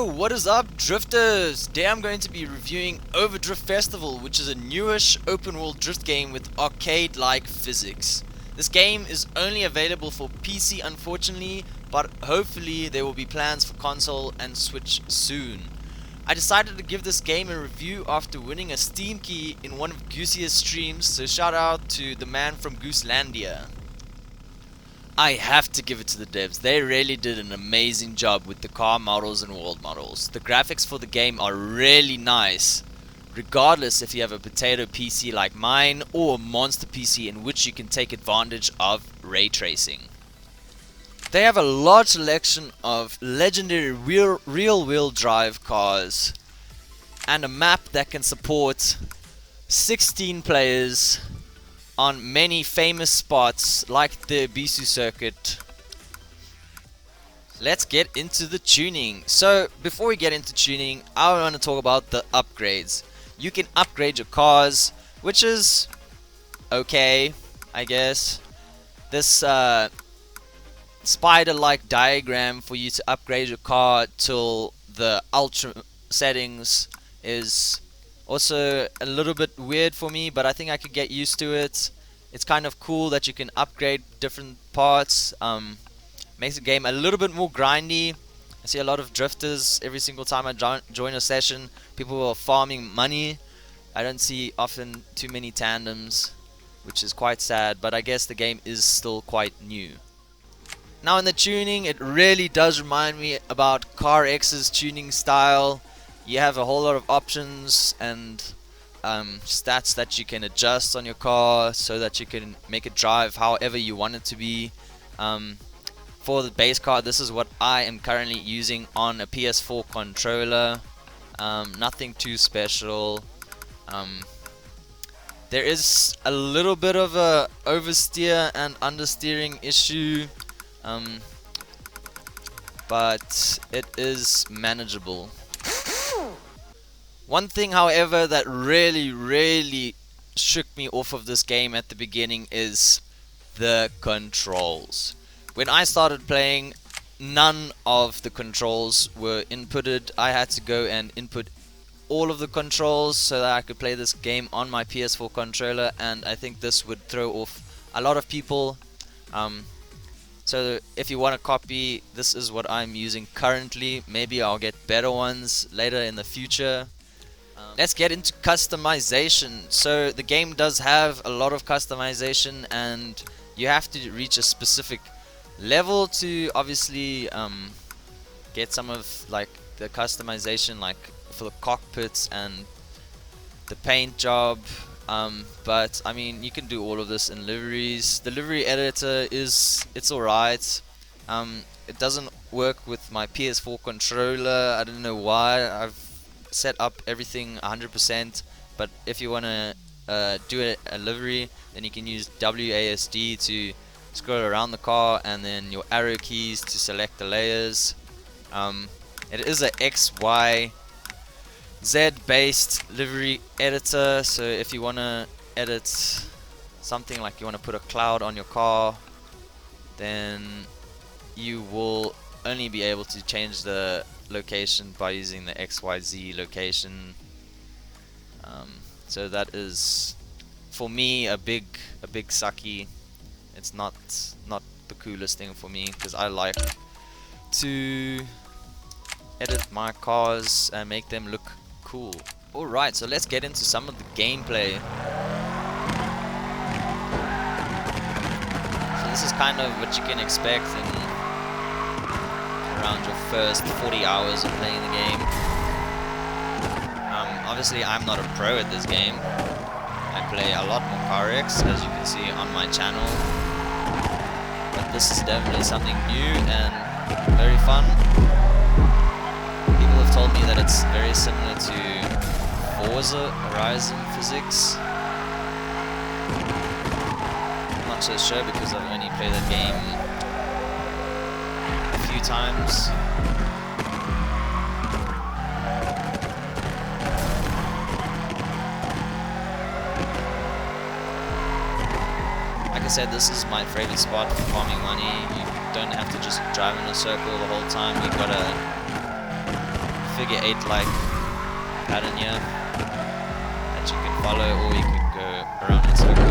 Yo, what is up, drifters? Today I'm going to be reviewing OverDrift Festival, which is a newish open world drift game with arcade-like physics. This game is only available for PC unfortunately, but hopefully there will be plans for console and Switch soon. I decided to give this game a review after winning a Steam key in one of Goosiest streams, so shout out to the man from Gooselandia. I have to give it to the devs. They really did an amazing job with the car models and world models. The graphics for the game are really nice, regardless if you have a potato PC like mine or a monster PC in which you can take advantage of ray tracing. They have a large selection of legendary real-wheel drive cars and a map that can support 16 players on many famous spots like the Bisu circuit. Let's get into the tuning. So before we get into tuning, I want to talk about the upgrades. You can upgrade your cars, which is okay, I guess. This spider-like diagram for you to upgrade your car till the ultra settings is also a little bit weird for me, but I think I could get used to it. It's kind of cool that you can upgrade different parts. Makes the game a little bit more grindy. I see a lot of drifters every single time I join a session. People are farming money. I don't see often too many tandems, which is quite sad, but I guess the game is still quite new. Now in the tuning, it really does remind me about Car X's tuning style. You have a whole lot of options and stats that you can adjust on your car so that you can make it drive however you want it to be. For the base car, this is what I am currently using on a PS4 controller. Nothing too special. There is a little bit of a oversteer and understeering issue, but it is manageable. One thing, however, that really shook me off of this game at the beginning is the controls. When I started playing, none of the controls were inputted. I had to go and input all of the controls so that I could play this game on my PS4 controller, and I think this would throw off a lot of people. So if you want to copy, this is what I'm using currently. Maybe I'll get better ones later in the future. Let's get into customization. So the game does have a lot of customization, and you have to reach a specific level to obviously get some of like the customization, like for the cockpits and the paint job. But I mean, you can do all of this in liveries. The livery editor it's alright. It doesn't work with my PS4 controller. I don't know why. I've set up everything 100%, but if you want to do a livery, then you can use WASD to scroll around the car, and then your arrow keys to select the layers. It is a XYZ based livery editor, so if you want to edit something like you want to put a cloud on your car, then you will only be able to change the location by using the XYZ location. So that is for me a big sucky. It's not the coolest thing for me, because I like to edit my cars and make them look cool. Alright, so let's get into some of the gameplay. So this is kind of what you can expect in around your first 40 hours of playing the game. Obviously I'm not a pro at this game. I play a lot more Car X, as you can see on my channel, but this is definitely something new and very fun. People have told me that it's very similar to Forza Horizon physics. I'm not so sure because I've only played that game a few times. Like I said, this is my favorite spot for farming money. You don't have to just drive in a circle the whole time. You've got to figure 8 like pattern here that you can follow, or you could go around in circle.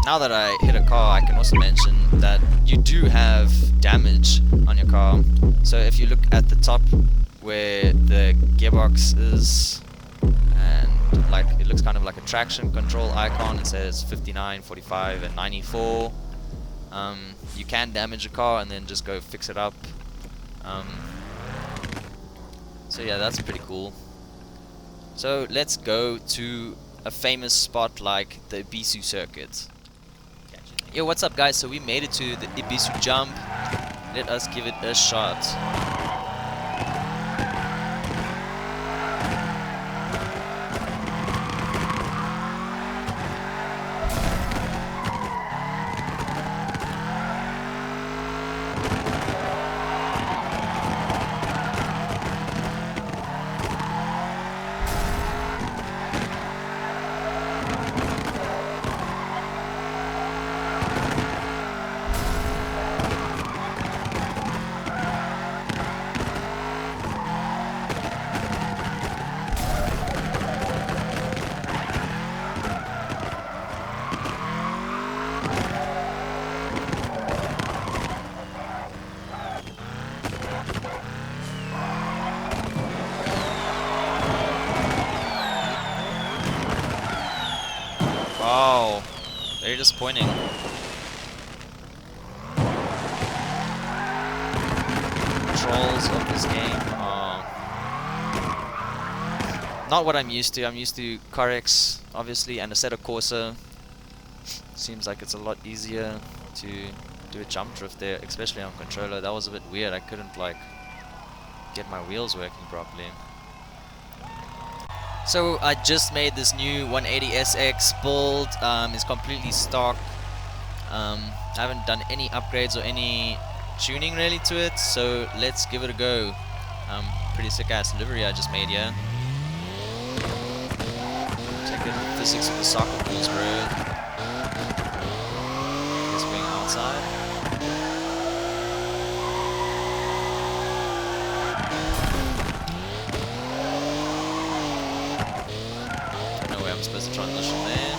Now that I hit a car, I can also mention that you do have damage on your car. So if you look at the top where the gearbox is, and like it looks kind of like a traction control icon, it says 59, 45 and 94. You can damage a car and then just go fix it up. So yeah, that's pretty cool. So let's go to a famous spot like the Ibisu circuit. Yo, what's up guys? So we made it to the Ibisu jump. Let us give it a shot. Wow, very disappointing. Controls of this game are not what I'm used to. I'm used to CarX, obviously, and Assetto Corsa. Seems like it's a lot easier to do a jump drift there, especially on controller. That was a bit weird. I couldn't like get my wheels working properly. So I just made this new 180SX build. It's completely stock. I haven't done any upgrades or any tuning really to it, so let's give it a go. Pretty sick ass livery I just made here. Take it physics of the soccer balls, bro. Just being outside. I'm supposed to transition there.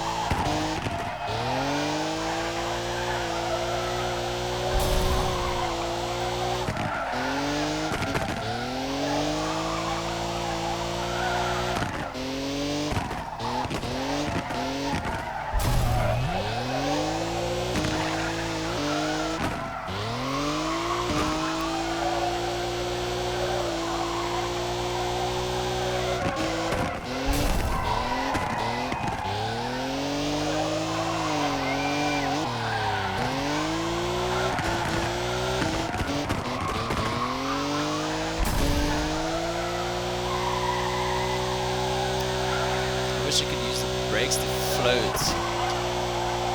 I wish you could use the brakes to float,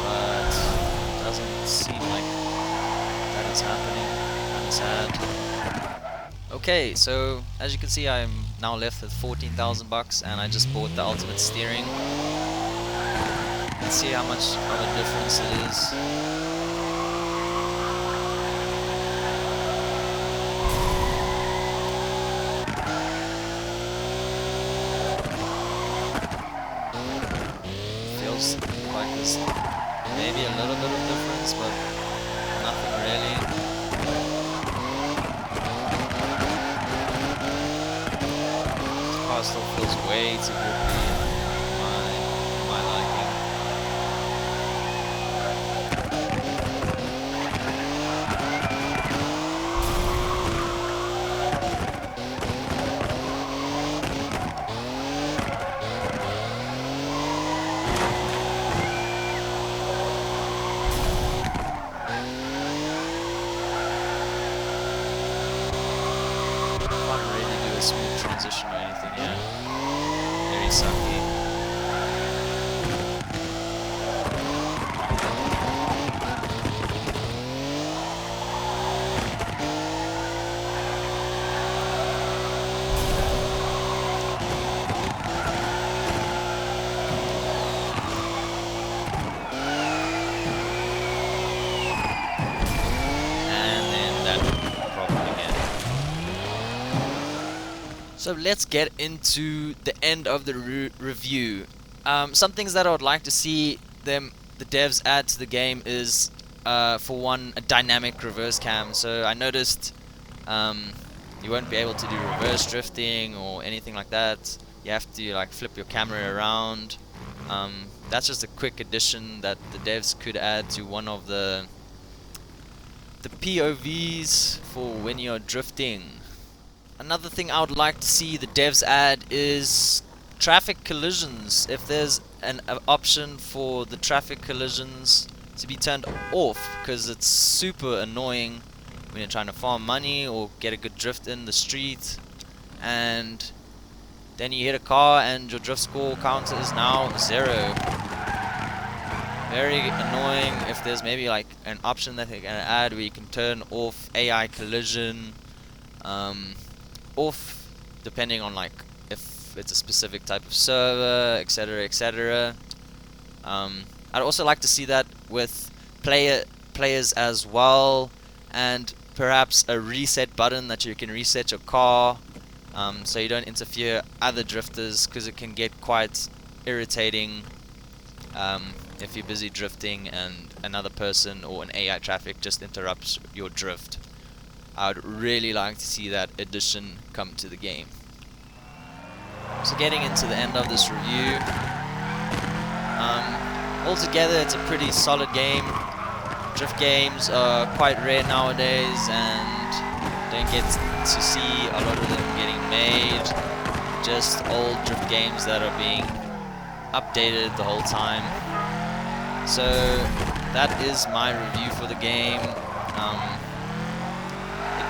but it doesn't seem like that is happening. Kind of sad. Okay, so as you can see, I'm now left with 14,000 bucks, and I just bought the ultimate steering. Let's see how much of a difference it is. Like there's maybe a little bit of difference, but nothing really. This car still feels way too grippy in my liking. Smooth transition or anything, yeah. Very sucky. And then that problem again. So let's get into the end of the review. Some things that I would like to see the devs add to the game is, for one, a dynamic reverse cam. So I noticed you won't be able to do reverse drifting or anything like that. You have to like flip your camera around. That's just a quick addition that the devs could add to one of the POVs for when you're drifting. Another thing I would like to see the devs add is traffic collisions. If there's an option for the traffic collisions to be turned off, because it's super annoying when you're trying to farm money or get a good drift in the street, and then you hit a car and your drift score counter is now 0. Very annoying. If there's maybe like an option that they're gonna add where you can turn off AI collision, off depending on like if it's a specific type of server, etc, etc. I'd also like to see that with players as well, and perhaps a reset button that you can reset your car, so you don't interfere other drifters, because it can get quite irritating if you're busy drifting and another person or an AI traffic just interrupts your drift. I would really like to see that addition come to the game. So getting into the end of this review, altogether it's a pretty solid game. Drift games are quite rare nowadays and don't get to see a lot of them getting made. Just old drift games that are being updated the whole time. So that is my review for the game.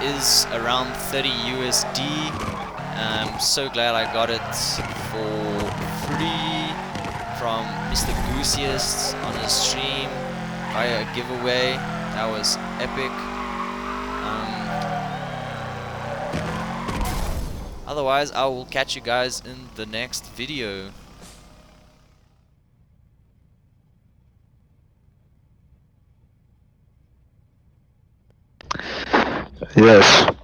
It is around 30 USD. I'm so glad I got it for free from Mr. Goosiest on his stream via a giveaway. That was epic. Otherwise, I will catch you guys in the next video. Yes.